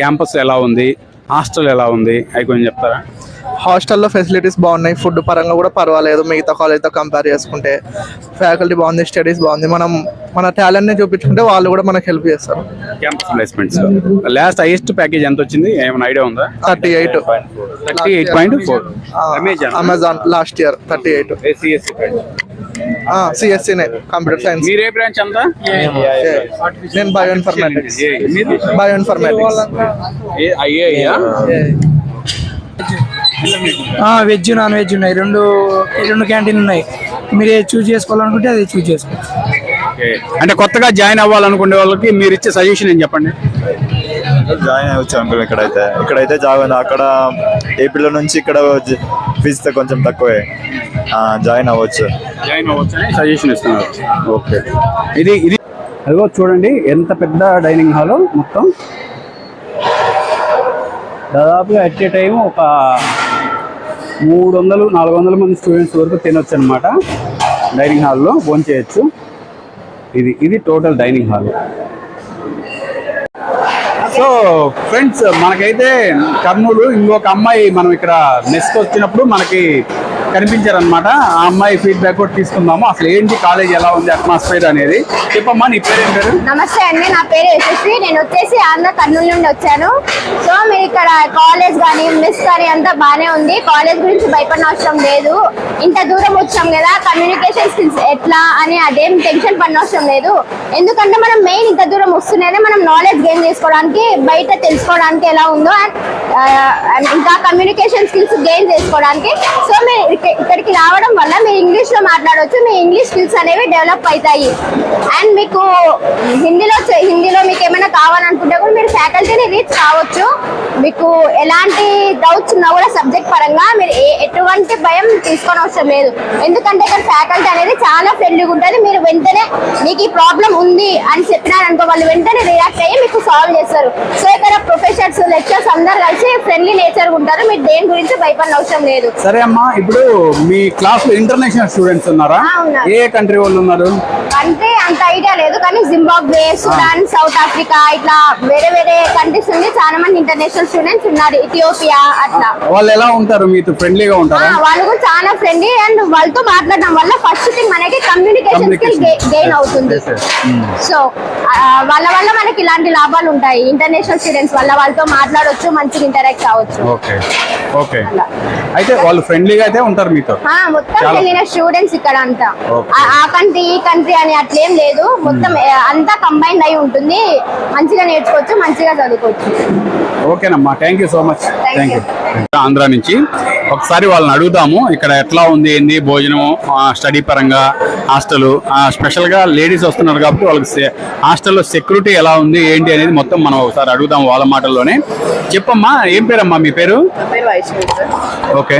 క్యాంపస్ ఎలా ఉంది, హాస్టల్ ఎలా ఉంది, అవి కొంచెం చెప్తారా? హాస్టల్లో ఫెసిలిటీస్ బాగున్నాయి, ఫుడ్ పరంగా కూడా పర్వాలేదు మిగతా కాలేజ్తో కంపేర్ చేసుకుంటే. ఫ్యాకల్టీ బాగుంది, స్టడీస్ బాగుంది. మనం మన టాలెంట్ని చూపించుకుంటే వాళ్ళు కూడా మనకు హెల్ప్ చేస్తారు. Campus placements last highest package ఎంత వచ్చింది? ఏమైనా ఐడియా ఉందా? 38.4. Amazon last year 38. సిఎస్సీనే, కంప్యూటర్ సైన్స్. మీరే బ్రాంచ్ అంతా? నేను బయోఇన్ఫర్మేటిక్స్. వెజ్ నాన్ వెజ్ ఉన్నాయి, రెండు క్యాంటీన్ ఉన్నాయి. మీరు ఏది చూస్ చేసుకోవాలనుకుంటే అది చూస్ చేసుకోవచ్చు. అంటే కొత్తగా జాయిన్ అవ్వాలనుకునే వాళ్ళకి మీరు ఇచ్చే సజెషన్ ఏం చెప్పండి? జాయిన్ అవ్వచ్చు అంకుల్. ఇక్కడైతే జాయిన్, అక్కడ ఏపీలో నుంచి ఇక్కడ ఫీజు కొంచెం తక్కువే, జాయిన్ అవ్వచ్చు అని సజెషన్ ఇస్తున్నారు. ఓకే, ఇది అదిగో చూడండి ఎంత పెద్ద డైనింగ్ హాల్. మొత్తం దాదాపుగా ఎట్ ఏ టైం ఒక 300-400 మంది స్టూడెంట్స్ వరకు తినొచ్చు అనమాట. డైనింగ్ హాల్లో భోజనం చేయొచ్చు. ఇది total dining hall. So friends, మనకైతే కర్నూలు ఇంకొక అమ్మాయి మనం ఇక్కడ మెస్కి వచ్చినప్పుడు మనకి కనిపించారనమాట. ఆ అమ్మాయి ఫీడ్బ్యాక్ కూడా తీసుకుందాము. అసలు ఏంటి కాలేజ్ ఎలా ఉంది, అట్మాస్ఫియర్ అనేది. చెప్పమ్మా నీ పేరు ఏం పేరు? నమస్తే అండి, నా పేరు యశస్వి. నేను వచ్చేసి ఆంధ్ర కర్నూలు నుండి వచ్చాను. సో మీరు ఇక్కడ కాలేజ్ కానీ మిస్ కానీ అంతా బాగానే ఉంది. కాలేజ్ గురించి భయపడిన అవసరం లేదు. ఇంత దూరం వచ్చాం కదా, కమ్యూనికేషన్ స్కిల్స్ ఎట్లా అని అదేం టెన్షన్ పడిన అవసరం లేదు. ఎందుకంటే మనం మెయిన్ ఇంత దూరం వస్తూనే మనం నాలెడ్జ్ గెయిన్ చేసుకోవడానికి, బయట తెలుసుకోవడానికి ఎలా ఉందో అండ్ ఇంకా కమ్యూనికేషన్ స్కిల్స్ గెయిన్ చేసుకోవడానికి. సో మీరు ఇక్కడికి రావడం వల్ల మీరు ఇంగ్లీష్ లో మాట్లాడవచ్చు. మీ ఇంగ్లీష్ స్కిల్స్ అనేవి డెవలప్ అవుతాయి. అండ్ మీకు హిందీలో మీకు ఏమైనా కావాలనుకుంటే కూడా మీరు ఫ్యాకల్టీని రీచ్ కావచ్చు. మీకు ఎలాంటి డౌట్స్ ఉన్నా కూడా సబ్జెక్ట్ పరంగా మీరు ఎటువంటి భయం తీసుకొని అవసరం లేదు. ఎందుకంటే ఇక్కడ ఫ్యాకల్టీ అనేది చాలా ఫ్రెండ్లీగా ఉంటుంది. మీరు వెంటనే మీకు ఈ ప్రాబ్లం ఉంది అని చెప్పినారనుకో, వాళ్ళు వెంటనే రియాక్ట్ అయ్యి మీకు సాల్వ్ చేస్తారు. సో ఇక్కడ ప్రొఫెసర్స్, లెక్చర్స్ అందరు కలిసి ఫ్రెండ్లీ నేచర్ ఉంటారు. మీరు దేని గురించి భయపడిన అవసరం లేదు. సరే అమ్మా, ఇప్పుడు మీ క్లాస్ లో ఇంటర్నేషనల్ స్టూడెంట్స్ ఉన్నారా? ఉన్నారు. ఏ కంట్రీ వాళ్ళు ఉన్నారు? అంటే అంత ఐడియా లేదు, కానీ జింబాబ్వే, సుడాన్, సౌత్ ఆఫ్రికా ఇట్లా వేరే వేరే కంట్రీస్ నుండి చాలా మంది ఇంటర్నేషనల్ స్టూడెంట్స్ ఉన్నారు. ఇథియోపియా అట్లా. వాళ్ళు ఎలా ఉంటారు? మీతో ఫ్రెండ్లీగా ఉంటారా? వాళ్ళు కూడా చాలా ఫ్రెండ్లీ. అండ్ వాళ్ళతో మాట్లాడడం వల్ల ఫస్ట్ థింగ్ మనకి కమ్యూనికేషన్ స్కిల్ గెయిన్ అవుతుంది. సో వాళ్ళ వల్ల మనకి ఇలాంటి లాభాలు ఉంటాయి. ఇంటర్నేషనల్ స్టూడెంట్స్ వల్ల వాళ్ళతో మాట్లాడొచ్చు, మంచిగా ఇంటరాక్ట్ అవ్వచ్చు. Okay okay. అయితే వాళ్ళు ఫ్రెండ్లీగా అయితే ఉంటారు మీతో? మొత్తం వెళ్ళిన స్టూడెంట్స్ ఇక్కడ అంతా ఆ కంట్రీ ఈ కంట్రీ అని అట్లేం లేదు. మొత్తం అంతా కంబైన్డ్ అయి ఉంటుంది. మంచిగా నేర్చుకోవచ్చు, మంచిగా చదువుకోవచ్చు. ఓకేనమ్మా, thank you so much. Thank you. Andhra నుంచి ఒకసారి వాళ్ళని అడుగుదాము ఇక్కడ ఎట్లా ఉంది, ఏంది భోజనం, స్టడీ పరంగా హాస్టల్, స్పెషల్గా లేడీస్ వస్తున్నారు కాబట్టి వాళ్ళకి హాస్టల్లో సెక్యూరిటీ ఎలా ఉంది ఏంటి అనేది మొత్తం మనం ఒకసారి అడుగుదాము వాళ్ళ మాటల్లోనే. చెప్పమ్మా, ఏం పేరమ్మా మీ పేరు? ఓకే.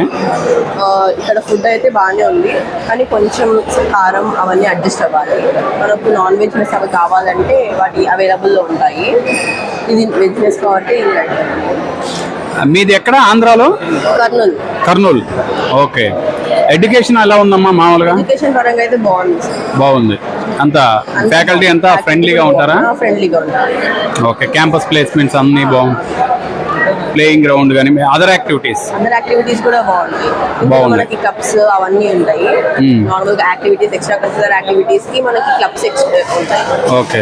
ఇక్కడ ఫుడ్ అయితే బాగానే ఉంది, కానీ కొంచెం కారం అవన్నీ అడ్జస్ట్ అవ్వాలి. మనకు నాన్ వెజ్ మెస్ అవి కావాలంటే వాటి అవైలబుల్లో ఉంటాయి. ఇది వెజ్ మెస్ కాబట్టి మీది ఎక్కడ? ఆంధ్రాలో? కర్నూలు. కర్నూలు. ఓకే. ఎడ్యుకేషన్ ఎలా ఉందమ్మా? మామూలుగా ఎడ్యుకేషన్ పరంగా అయితే బాగుంది. అంతా ఫ్యాకల్టీ అంతా ఫ్రెండ్లీగా ఉంటారా? ఫ్రెండ్లీగా ఉంటారు. ఓకే. క్యాంపస్ ప్లేస్మెంట్స్ అన్ని బాగుంది. ప్లేయింగ్ గ్రౌండ్ కానీ అదర్ యాక్టివిటీస్ కూడా బాగుంటాయి. మనకి క్లబ్స్ అవన్నీ ఉంటాయి. నార్మల్ గా యాక్టివిటీస్, ఎక్స్ట్రా కల్చరల్ యాక్టివిటీస్ కి మనకి క్లబ్స్ ఉంటాయి. ఓకే.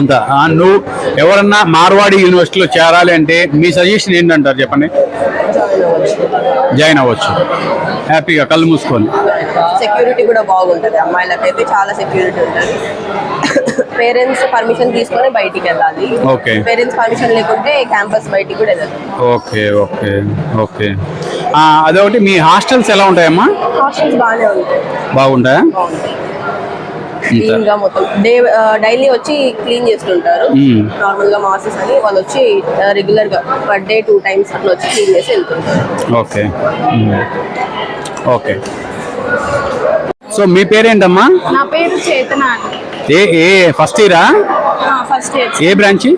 అంతా నువ్వు ఎవరన్నా మార్వాడి యూనివర్సిటీలో చేరాలి అంటే మీ సజెషన్ ఏంటంటారు చెప్పండి? జాయిన్ అవ్వచ్చు హ్యాపీగా, కళ్ళు మూసుకొని. సెక్యూరిటీ కూడా బాగుంటుంది. అమ్మాయిలకైతే చాలా సెక్యూరిటీ ఉంటుంది. పేరెంట్స్ పర్మిషన్ తీసుకొని బయటికి వెళ్ళాలి. ఓకే. పేరెంట్స్ పర్మిషన్ లేకుంటే క్యాంపస్ బయటికి కూడా వెళ్ళాలి. Okay okay okay. అదొకటి. మీ హాస్టల్స్ ఎలా ఉంటాయమ్మా? హాస్టల్స్ బాగానే ఉంటాయి. బాగుంటాయా? క్లీన్ గా మొత్తం డైలీ వచ్చి క్లీన్ చేస్తుంటారు. నార్మల్ గా మాసెస్ అని వాళ్ళు వచ్చి రెగ్యులర్ గా పర్ డే 2 times అట్లా వచ్చి క్లీన్ చేసి వెళ్తుంటారు. Okay okay. సో మీ పేరేంటమ్మా? నా పేరు చేతన. ఏ ఫస్ట్ ఇయరా? First year. ఏ బ్రాంచ్?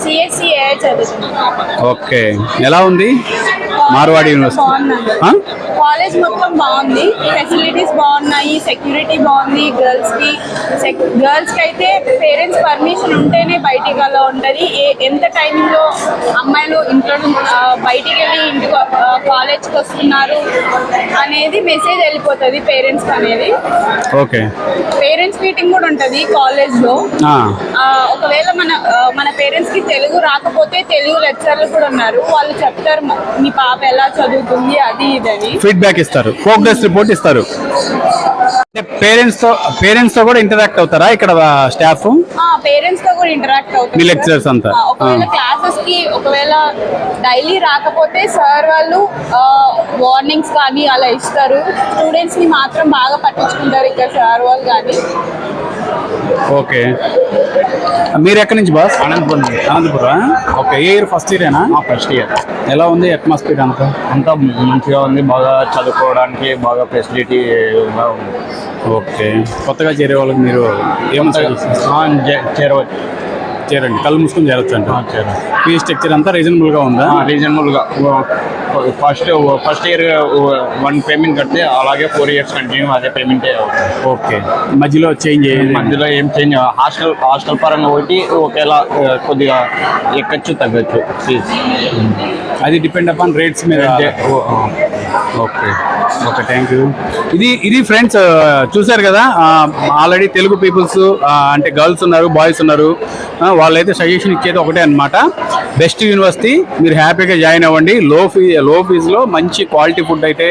సిఎస్సి చదువుతున్నాను. ఓకే. ఎలా ఉంది మార్వాడి యూనివర్సిటీ? కాలేజ్ మొత్తం బాగుంది, ఫెసిలిటీస్ బాగున్నాయి, సెక్యూరిటీ బాగుంది. గర్ల్స్ కి అయితే పేరెంట్స్ పర్మిషన్ ఉంటేనే బయటికి అలా ఉంటుంది. ఎంత టైంలో అమ్మాయిలు ఇంట్లో బయటికి వెళ్ళి ఇంటికి కాలేజ్కి వస్తున్నారు అనేది మెసేజ్ వెళ్ళిపోతుంది పేరెంట్స్ అనేది. ఓకే. పేరెంట్స్ మీటింగ్ కూడా ఉంటుంది కాలేజ్ లో. ఒకవేళ మన పేరెంట్స్ కి తెలుగు రాకపోతే తెలుగు లెక్చరర్లు కూడా ఉన్నారు. వాళ్ళు చెప్తారు మీ పాప ఎలా చదువుతుంది అది ఇదని ఫీడ్బ్యాక్ ఇస్తారు, ప్రోగ్రెస్ రిపోర్ట్ ఇస్తారు. పేరెంట్స్ తో కూడా ఇంటరాక్ట్ అవుతారా ఇక్కడ స్టాఫ్? పేరెంట్స్ తో కూడా ఇంటరాక్ట్ అవుతారు. మీ లెక్చరర్స్ అంతా ఒకవేళ క్లాసెస్ కి ఒకవేళ డైలీ రాకపోతే సార్ వాళ్ళు వార్నింగ్స్ కానీ అలా ఇస్తారు. స్టూడెంట్స్ ని మాత్రం బాగా పట్టించుకుంటారు ఇక్కడ సార్ వాళ్ళు కానీ. ఓకే. మీరు ఎక్కడి నుంచి బాస్? అనంతపురం. ఓకే. ఏ ఇయర్? ఫస్ట్ ఇయరేనా? First year. ఎలా ఉంది అట్మాస్ఫియర్? అంతా మంచిగా ఉంది, బాగా చదువుకోవడానికి బాగా ఫెసిలిటీ ఉంది. ఓకే. కొత్తగా చేరే వాళ్ళకి మీరు ఏమంటారు? చేరవచ్చు. చేరండి, కళ్ళు మూసుకొని చేరొచ్చు అంట. ఫీ స్ట్రక్చర్ అంతా రీజనబుల్ గా ఉందా? రీజనబుల్గా ఫస్ట్ ఇయర్ 1 పేమెంట్ కడితే అలాగే 4 years కంటిన్యూ అదే పేమెంటే అవుతుంది. ఓకే, మధ్యలో చేంజ్ మధ్యలో ఏం చేంజ్ హాస్టల్ పరంగా ఒకటి ఒకేలా కొద్దిగా ఎక్కచ్చు తగ్గచ్చు ఫీజ్. అది డిపెండ్ అపాన్ రేట్స్ మీద. Okay okay, thank you. ఇది ఫ్రెండ్స్ చూసారు కదా, ఆల్రెడీ తెలుగు పీపుల్స్ అంటే గర్ల్స్ ఉన్నారు, బాయ్స్ ఉన్నారు, వాళ్ళైతే సజెషన్ ఇచ్చేది ఒకటే అన్నమాట, బెస్ట్ యూనివర్సిటీ, మీరు హ్యాపీగా జాయిన్ అవ్వండి. లో ఫీజులో మంచి క్వాలిటీ ఫుడ్ అయితే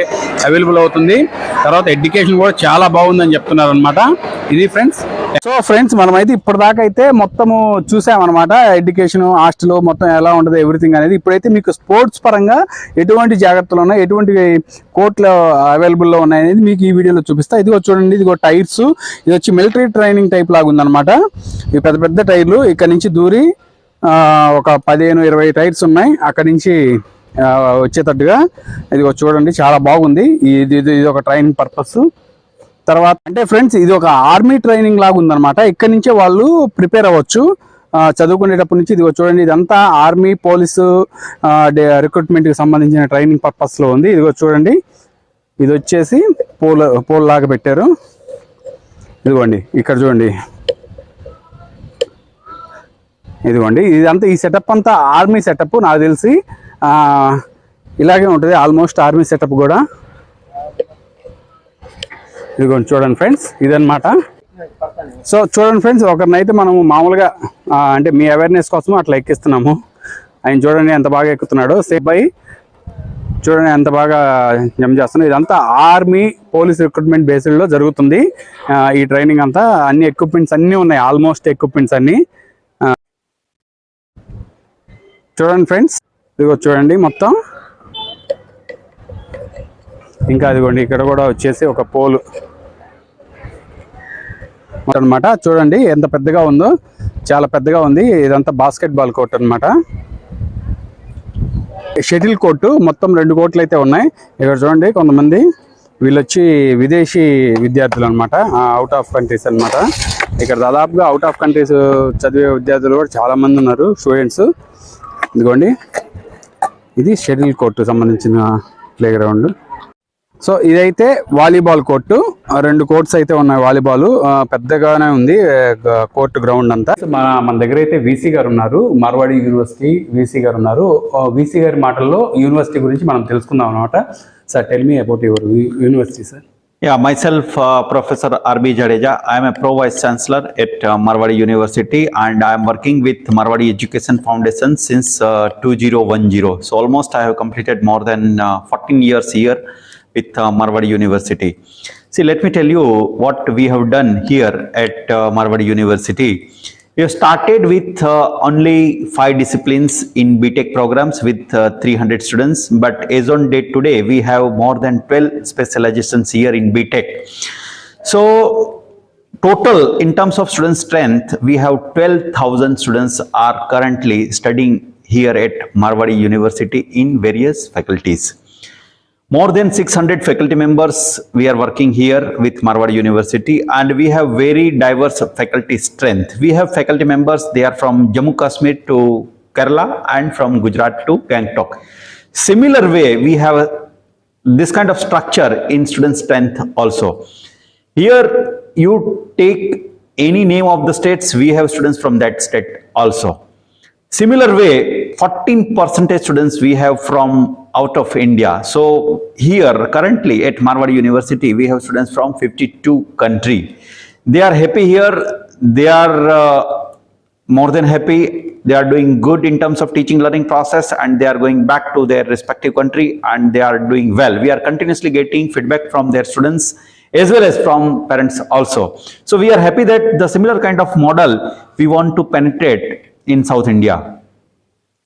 అవైలబుల్ అవుతుంది. తర్వాత ఎడ్యుకేషన్ కూడా చాలా బాగుందని చెప్తున్నారు అనమాట. ఇది ఫ్రెండ్స్. సో ఫ్రెండ్స్, మనమైతే ఇప్పటిదాకా అయితే మొత్తము చూసామన్నమాట, ఎడ్యుకేషన్, హాస్టల్ మొత్తం ఎలా ఉంటుంది ఎవ్రీథింగ్ అనేది. ఇప్పుడైతే మీకు స్పోర్ట్స్ పరంగా ఎటువంటి జాగ్రత్తలు ఉన్నాయి, ఎటువంటి కోర్టులు అవైలబుల్లో ఉన్నాయి అనేది మీకు ఈ వీడియోలో చూపిస్తా. ఇదిగో చూడండి, ఇదిగో టైర్స్, ఇది వచ్చి మిలిటరీ ట్రైనింగ్ టైప్ లాగా ఉందన్నమాట. ఇవి పెద్ద పెద్ద టైర్లు, ఇక్కడ నుంచి దూరి ఒక 15-20 టైర్స్ ఉన్నాయి అక్కడి నుంచి వచ్చేటట్టుగా. ఇదిగో చూడండి, చాలా బాగుంది. ఇది ఒక ట్రైనింగ్ పర్పస్. తర్వాత అంటే ఫ్రెండ్స్, ఇది ఒక ఆర్మీ ట్రైనింగ్ లాగా ఉందన్నమాట. ఇక్కడ నుంచే వాళ్ళు ప్రిపేర్ అవ్వచ్చు చదువుకునేటప్పటి నుంచి. ఇదిగో చూడండి, ఇదంతా ఆర్మీ, పోలీసు రిక్రూట్మెంట్కి సంబంధించిన ట్రైనింగ్ పర్పస్లో ఉంది. ఇదిగో చూడండి, ఇది వచ్చేసి పోల్ లాగా పెట్టారు. ఇదిగోండి, ఇక్కడ చూడండి, ఇదిగోండి, ఇదంతా ఈ సెటప్ అంతా ఆర్మీ సెటప్. నాకు తెలిసి ఇలాగే ఉంటుంది ఆల్మోస్ట్ ఆర్మీ సెటప్ కూడా. ఇదిగోండి చూడండి ఫ్రెండ్స్, ఇదన్నమాట. సో చూడండి ఫ్రెండ్స్, ఒకరినైతే మనము మామూలుగా అంటే మీ అవేర్నెస్ కోసం అట్లా ఎక్కిస్తున్నాము. ఆయన చూడండి ఎంత బాగా ఎక్కుతున్నాడు. సేఫ్ బై చూడండి ఎంత బాగా జంప్ చేస్తున్నాడు. ఇదంతా ఆర్మీ, పోలీస్ రిక్రూట్మెంట్ బేస్డ్లో జరుగుతుంది ఈ ట్రైనింగ్ అంతా. అన్ని ఎక్విప్మెంట్స్ అన్నీ ఉన్నాయి, ఆల్మోస్ట్ ఎక్విప్మెంట్స్ అన్నీ. చూడండి ఫ్రెండ్స్, ఇదిగో చూడండి మొత్తం. ఇంకా అదిగోండి, ఇక్కడ కూడా వచ్చేసి ఒక పోలు అన్నమాట. చూడండి ఎంత పెద్దగా ఉందో, చాలా పెద్దగా ఉంది. ఇదంతా బాస్కెట్ బాల్ కోర్ట్ అనమాట. షటిల్ కోర్టు మొత్తం 2 కోర్టులు అయితే ఉన్నాయి. ఇక్కడ చూడండి, కొంతమంది వీళ్ళు వచ్చి విదేశీ విద్యార్థులు అనమాట, అవుట్ ఆఫ్ కంట్రీస్ అనమాట. ఇక్కడ దాదాపుగా అవుట్ ఆఫ్ కంట్రీస్ చదివే విద్యార్థులు కూడా చాలా మంది ఉన్నారు, స్టూడెంట్స్. ఇదిగోండి, ఇది షటిల్ కోర్టు సంబంధించిన ప్లే గ్రౌండ్. సో ఇదైతే వాలీబాల్ కోర్టు, 2 కోర్ట్స్ అయితే ఉన్నాయి. వాలీబాల్ పెద్దగానే ఉంది కోర్టు గ్రౌండ్ అంతా. మన దగ్గర అయితే వీసీ గారు ఉన్నారు, మార్వాడి యూనివర్సిటీ వీసీ గారు ఉన్నారు. వీసీ గారి మాటల్లో యూనివర్సిటీ గురించి మనం తెలుసుకుందాం అనమాట. Sir, tell me about your university sir. Yeah, myself, Professor R.B. Jadeja. I am a Pro Vice Chancellor at Marwadi University, and I am working with Marwadi Education Foundation since 2010. So almost I have completed more than 14 years here with Marwadi University. See, let me tell you what we have done here at Marwadi University. We have started with only 5 disciplines in BTech programs with 300 students, but as on date today, we have more than 12 specializations here in BTech. So total, in terms of student strength, we have 12,000 students are currently studying here at Marwadi University in various faculties. More than 600 faculty members we are working here with Marwadi University, and we have very diverse faculty strength. We have faculty members, they are from Jammu Kashmir to Kerala and from Gujarat to Gangtok. Similar way, we have this kind of structure in student strength also. Here you take any name of the states, we have students from that state also. Similar way, 14% students we have from out of India. So here currently at Marwadi University, we have students from 52 countries. They are happy here. They are more than happy. They are doing good in terms of teaching learning process, and they are going back to their respective country, and they are doing well. We are continuously getting feedback from their students as well as from parents also. So we are happy that the similar kind of model we want to penetrate in South India.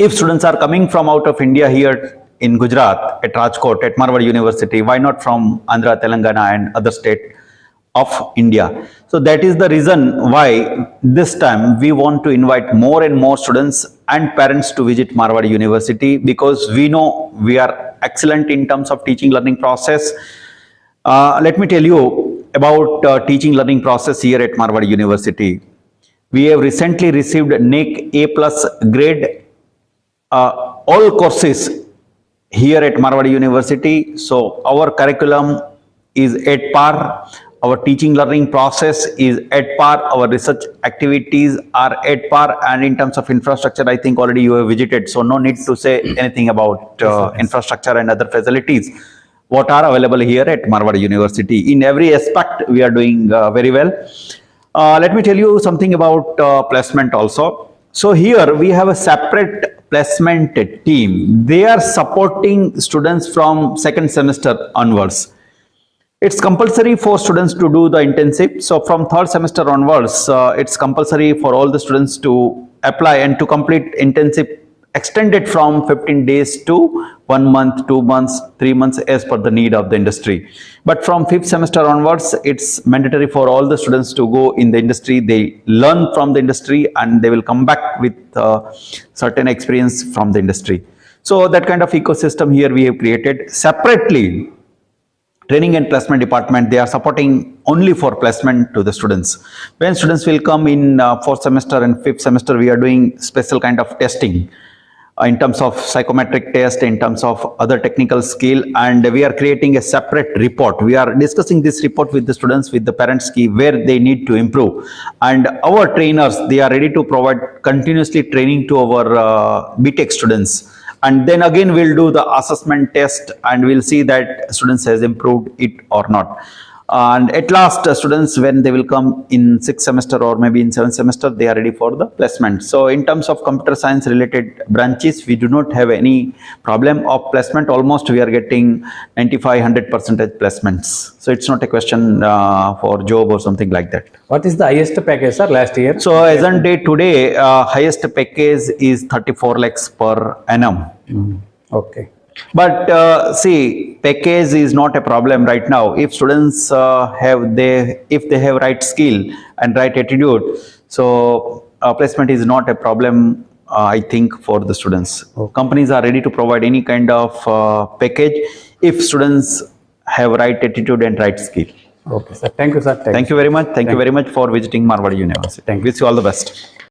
If students are coming from out of India here in Gujarat, at Rajkot, at Marwadi University, why not from Andhra, Telangana and other state of India? So that is the reason why this time we want to invite more and more students and parents to visit Marwadi University, because we know we are excellent in terms of teaching learning process. Let me tell you about teaching learning process here at Marwadi University. We have recently received NAC A+ grade all courses here at Marwadi University. So our curriculum is at par, our teaching learning process is at par, our research activities are at par, and in terms of infrastructure, I think already you have visited, so no need to say anything about infrastructure and other facilities what are available here at Marwadi University. In every aspect we are doing very well. Let me tell you something about placement also. So here we have a separate placement team. They are supporting students from second semester onwards. It's compulsory for students to do the internship. So from third semester onwards, it's compulsory for all the students to apply and to complete internship extended from 15 days to 1 month, 2 months, 3 months as per the need of the industry. But from fifth semester onwards, it's mandatory for all the students to go in the industry. They learn from the industry and they will come back with certain experience from the industry. So that kind of ecosystem here we have created. Separately, training and placement department, they are supporting only for placement to the students. When students will come in fourth semester and fifth semester, we are doing special kind of testing in terms of psychometric test, in terms of other technical skill, and we are creating a separate report. We are discussing this report with the students, with the parents, where they need to improve. And our trainers, they are ready to provide continuously training to our BTech students. And then again we'll do the assessment test and we'll see that students has improved it or not. And at last, students, when they will come in sixth semester or maybe in seventh semester, they are ready for the placement. So in terms of computer science related branches, we do not have any problem of placement. Almost we are getting 95-100% placements. So it's not a question for job or something like that. What is the highest package, sir, last year? So as on day today, highest package is 34 lakhs per annum. Okay. But see, package is not a problem right now. If students if they have right skill and right attitude, so placement is not a problem, I think, for the students. Companies are ready to provide any kind of package if students have right attitude and right skill. Okay, sir. Thank you, sir. Thank you very much. Thank you very much for visiting Marwadi University. Wish you all the best.